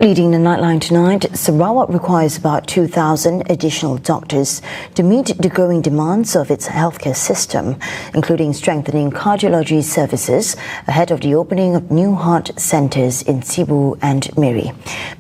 Leading the Nightline tonight, Sarawak requires about 2,000 additional doctors to meet the growing demands of its healthcare system, including strengthening cardiology services ahead of the opening of new heart centres in Cebu and Miri.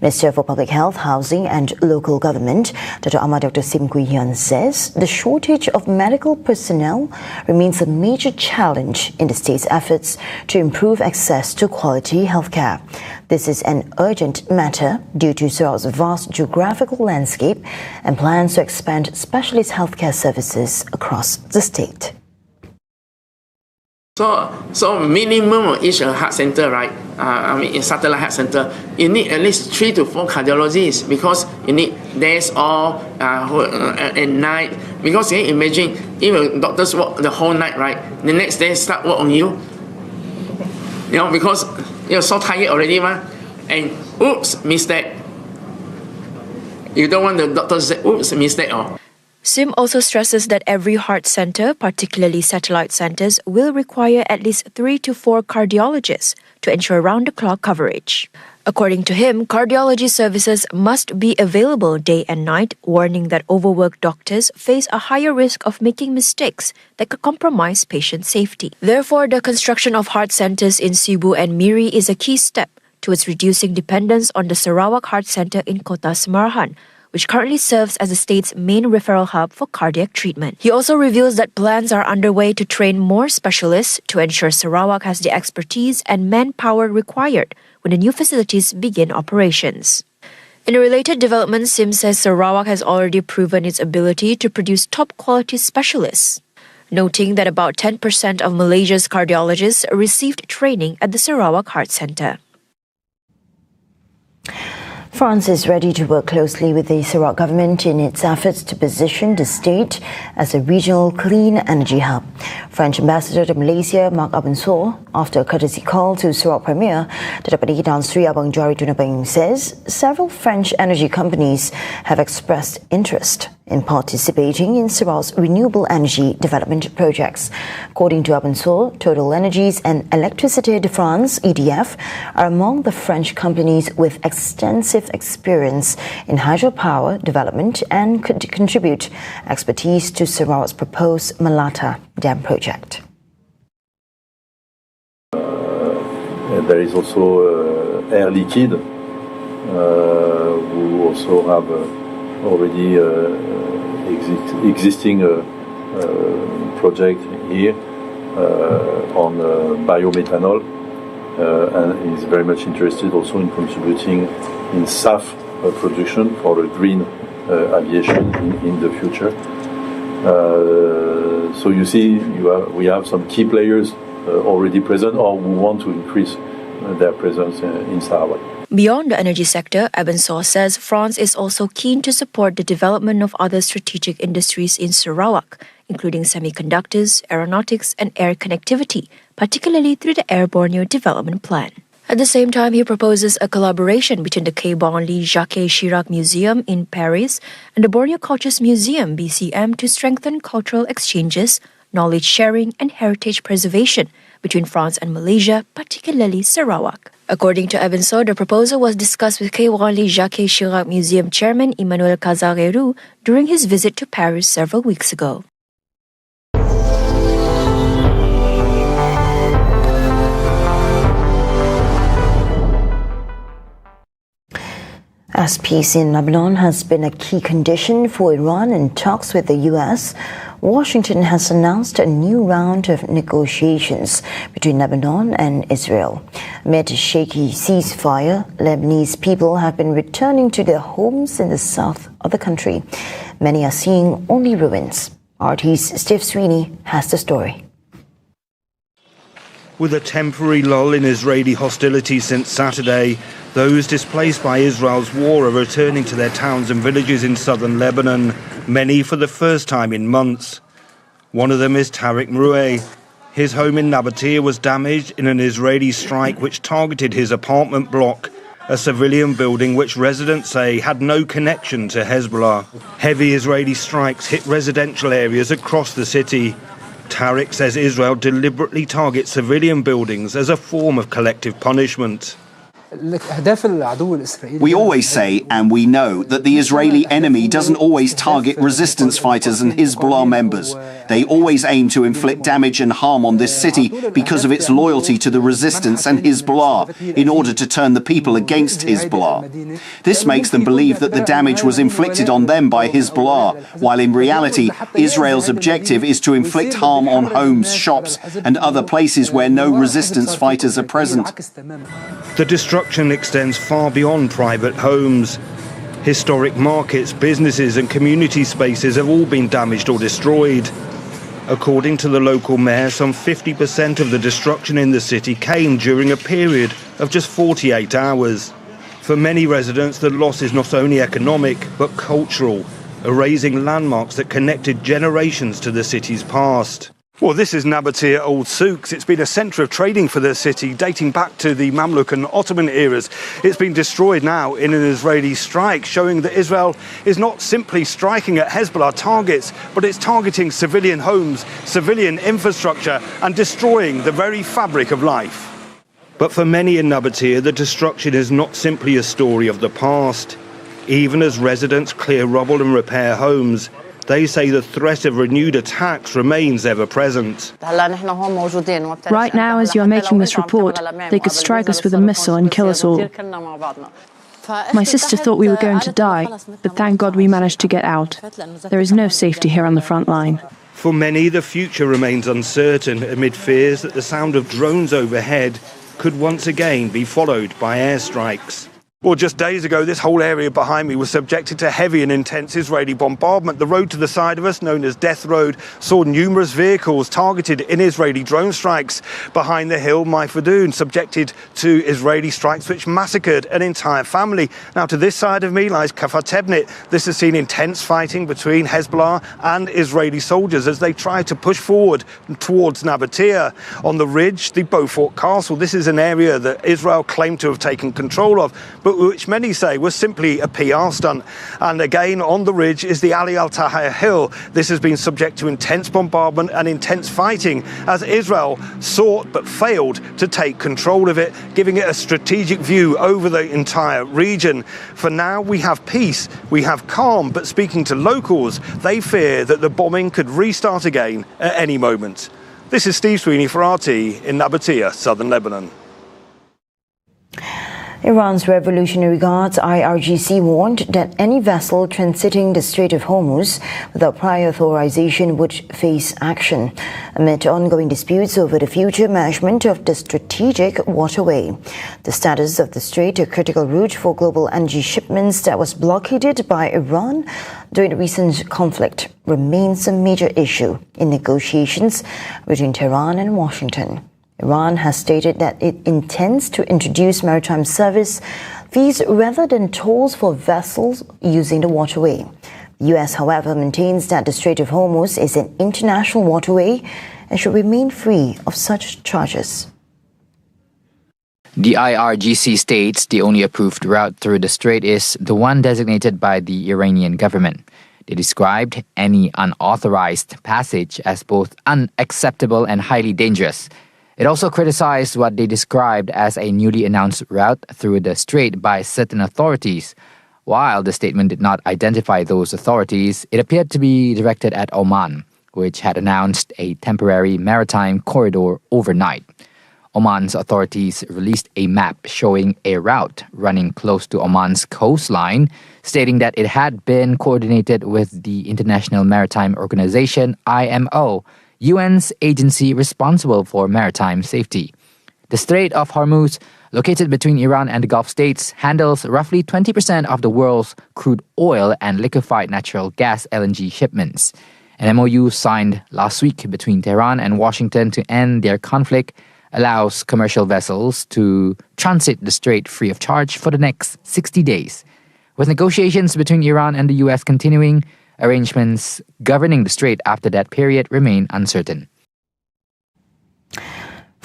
Minister for Public Health, Housing and Local Government, Dr. Ahmad Dr. Sim Kui Hyun says the shortage of medical personnel remains a major challenge in the state's efforts to improve access to quality healthcare. This is an urgent matter due to Sarawak's vast geographical landscape and plans to expand specialist healthcare services across the state. So minimum of each heart center, right? In satellite heart center, you need at least 3 to 4 cardiologists because you need days off at night. Because you can imagine if doctors work the whole night, right? The next day start work on you. You know, because you're so tired already, and oops, mistake. You don't want the doctor to say, oops, mistake. Sim also stresses that every heart center, particularly satellite centers, will require at least 3 to 4 cardiologists to ensure round-the-clock coverage. According to him, cardiology services must be available day and night, warning that overworked doctors face a higher risk of making mistakes that could compromise patient safety. Therefore, the construction of heart centers in Cebu and Miri is a key step towards reducing dependence on the Sarawak Heart Center in Kota Semarahan, which currently serves as the state's main referral hub for cardiac treatment. He also reveals that plans are underway to train more specialists to ensure Sarawak has the expertise and manpower required when the new facilities begin operations. In a related development, Sim says Sarawak has already proven its ability to produce top-quality specialists, noting that about 10% of Malaysia's cardiologists received training at the Sarawak Heart Center. France is ready to work closely with the Sarawak government in its efforts to position the state as a regional clean energy hub. French Ambassador to Malaysia, Mark Abensour, after a courtesy call to Sarawak Premier, Datuk Peninggi Tan Sri Abang Jari Tunapeng, says several French energy companies have expressed interest in participating in Sarawak's renewable energy development projects. According to Abensour, Total Energies and Electricité de France, EDF, are among the French companies with extensive experience in hydropower development and could contribute expertise to Sarawak's proposed Malata Dam project. There is also Air Liquide, who also have already existing project here on biomethanol, and is very much interested also in contributing in SAF production for the green aviation in the future. So you see, we have some key players already present or who want to increase their presence in Sarawak. Beyond the energy sector, Abensour says France is also keen to support the development of other strategic industries in Sarawak, including semiconductors, aeronautics and air connectivity, particularly through the Air Borneo Development Plan. At the same time, he proposes a collaboration between the Quai-Branly-Jacques Chirac Museum in Paris and the Borneo Cultures Museum (BCM) to strengthen cultural exchanges, knowledge sharing and heritage preservation between France and Malaysia, particularly Sarawak. According to Abensour, the proposal was discussed with Quai-Branly-Jacques Chirac Museum Chairman Emmanuel Cazareru during his visit to Paris several weeks ago. As peace in Lebanon has been a key condition for Iran in talks with the US, Washington has announced a new round of negotiations between Lebanon and Israel. Amid a shaky ceasefire, Lebanese people have been returning to their homes in the south of the country. Many are seeing only ruins. RT's Steve Sweeney has the story. With a temporary lull in Israeli hostilities since Saturday, those displaced by Israel's war are returning to their towns and villages in southern Lebanon, many for the first time in months. One of them is Tariq Mroueh. His home in Nabatea was damaged in an Israeli strike which targeted his apartment block, a civilian building which residents say had no connection to Hezbollah. Heavy Israeli strikes hit residential areas across the city. Tariq says Israel deliberately targets civilian buildings as a form of collective punishment. We always say, and we know, that the Israeli enemy doesn't always target resistance fighters and Hezbollah members. They always aim to inflict damage and harm on this city because of its loyalty to the resistance and Hezbollah, in order to turn the people against Hezbollah. This makes them believe that the damage was inflicted on them by Hezbollah, while in reality, Israel's objective is to inflict harm on homes, shops, and other places where no resistance fighters are present. The destruction extends far beyond private homes. Historic markets, businesses and community spaces have all been damaged or destroyed. According to the local mayor, some 50% of the destruction in the city came during a period of just 48 hours. For many residents, the loss is not only economic but cultural, erasing landmarks that connected generations to the city's past. Well, this is Nabatea Old Souks. It's been a centre of trading for the city dating back to the Mamluk and Ottoman eras. It's been destroyed now in an Israeli strike, showing that Israel is not simply striking at Hezbollah targets, but it's targeting civilian homes, civilian infrastructure, and destroying the very fabric of life. But for many in Nabatea, the destruction is not simply a story of the past. Even as residents clear rubble and repair homes, they say the threat of renewed attacks remains ever present. Right now, as you are making this report, they could strike us with a missile and kill us all. My sister thought we were going to die, but thank God we managed to get out. There is no safety here on the front line. For many, the future remains uncertain amid fears that the sound of drones overhead could once again be followed by airstrikes. Well, just days ago, this whole area behind me was subjected to heavy and intense Israeli bombardment. The road to the side of us, known as Death Road, saw numerous vehicles targeted in Israeli drone strikes. Behind the hill, Maifadoon, subjected to Israeli strikes which massacred an entire family. Now, to this side of me lies Kafar Tebnit. This has seen intense fighting between Hezbollah and Israeli soldiers as they try to push forward towards Nabatea. On the ridge, the Beaufort Castle. This is an area that Israel claimed to have taken control of, but which many say was simply a PR stunt. And again, on the ridge is the Ali Al-Tahir Hill. This has been subject to intense bombardment and intense fighting as Israel sought but failed to take control of it, giving it a strategic view over the entire region. For now, we have peace, we have calm, but speaking to locals, they fear that the bombing could restart again at any moment. This is Steve Sweeney for RT in Nabatea, southern Lebanon. Iran's Revolutionary Guards IRGC warned that any vessel transiting the Strait of Hormuz without prior authorization would face action amid ongoing disputes over the future management of the strategic waterway. The status of the strait, a critical route for global energy shipments that was blockaded by Iran during the recent conflict, remains a major issue in negotiations between Tehran and Washington. Iran has stated that it intends to introduce maritime service fees rather than tolls for vessels using the waterway. The U.S., however, maintains that the Strait of Hormuz is an international waterway and should remain free of such charges. The IRGC states the only approved route through the strait is the one designated by the Iranian government. They described any unauthorized passage as both unacceptable and highly dangerous. It also criticized what they described as a newly announced route through the strait by certain authorities. While the statement did not identify those authorities, it appeared to be directed at Oman, which had announced a temporary maritime corridor overnight. Oman's authorities released a map showing a route running close to Oman's coastline, stating that it had been coordinated with the International Maritime Organization, IMO, UN's agency responsible for maritime safety. The Strait of Hormuz, located between Iran and the Gulf states, handles roughly 20% of the world's crude oil and liquefied natural gas LNG shipments. An MOU signed last week between Tehran and Washington to end their conflict allows commercial vessels to transit the strait free of charge for the next 60 days. With negotiations between Iran and the U.S. continuing, arrangements governing the strait after that period remain uncertain.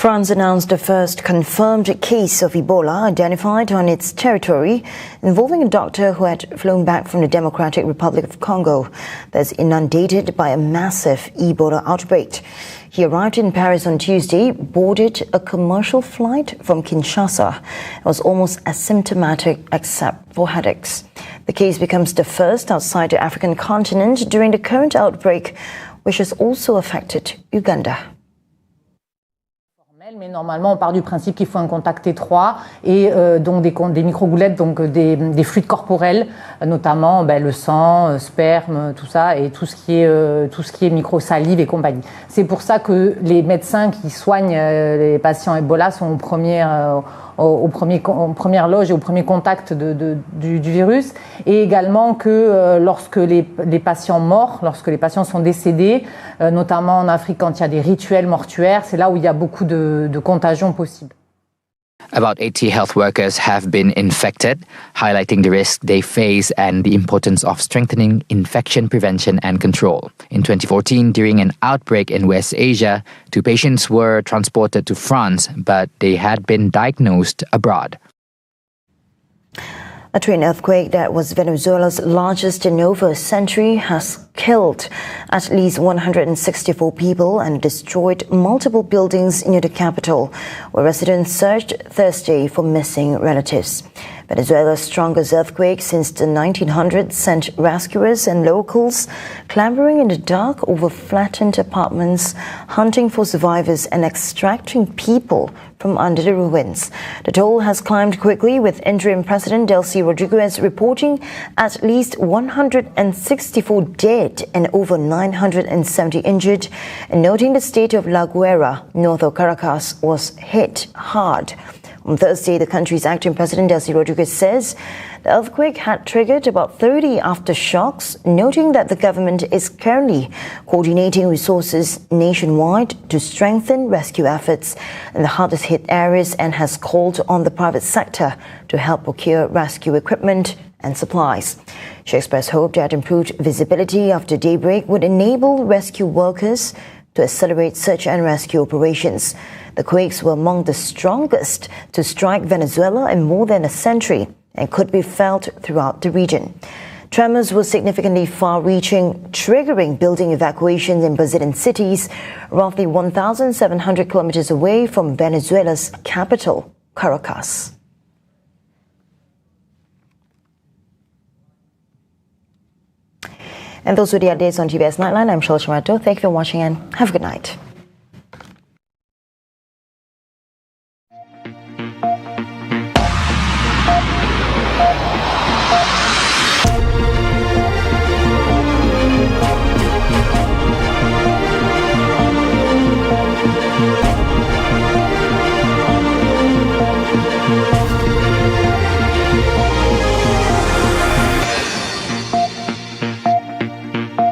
France announced the first confirmed case of Ebola identified on its territory, involving a doctor who had flown back from the Democratic Republic of Congo that's inundated by a massive Ebola outbreak. He arrived in Paris on Tuesday, boarded a commercial flight from Kinshasa, and was almost asymptomatic except for headaches. The case becomes the first outside the African continent during the current outbreak, which has also affected Uganda. Mais normalement, on part du principe qu'il faut un contact étroit et donc des microgoulettes, donc des fluides corporels, notamment le sang, sperme, tout ça, et tout ce qui est microsalive et compagnie. C'est pour ça que les médecins qui soignent les patients Ebola sont aux premières loges et au premier contact du virus, et également que lorsque les patients morts, lorsque les patients sont décédés, notamment en Afrique quand il y a des rituels mortuaires, c'est là où il y a beaucoup de contagion possible. About 80 health workers have been infected, highlighting the risk they face and the importance of strengthening infection prevention and control. In 2014, during an outbreak in West Asia, 2 patients were transported to France, but they had been diagnosed abroad. A train earthquake that was Venezuela's largest in over a century has killed at least 164 people and destroyed multiple buildings near the capital, where residents searched Thursday for missing relatives. Venezuela's strongest earthquake since the 1900s sent rescuers and locals clambering in the dark over flattened apartments, hunting for survivors and extracting people from under the ruins. The toll has climbed quickly, with interim President Delcy Rodriguez reporting at least 164 dead and over 970 injured, and noting the state of La Guaira, north of Caracas, was hit hard. On Thursday, the country's acting president, Delcy Rodriguez, says the earthquake had triggered about 30 aftershocks, noting that the government is currently coordinating resources nationwide to strengthen rescue efforts in the hardest hit areas, and has called on the private sector to help procure rescue equipment and supplies. She expressed hope that improved visibility after daybreak would enable rescue workers to accelerate search and rescue operations. The quakes were among the strongest to strike Venezuela in more than a century and could be felt throughout the region. Tremors were significantly far-reaching, triggering building evacuations in Brazilian cities, roughly 1,700 kilometers away from Venezuela's capital, Caracas. And those were the updates on TVS Nightline. I'm Shal Shamato. Thank you for watching and have a good night.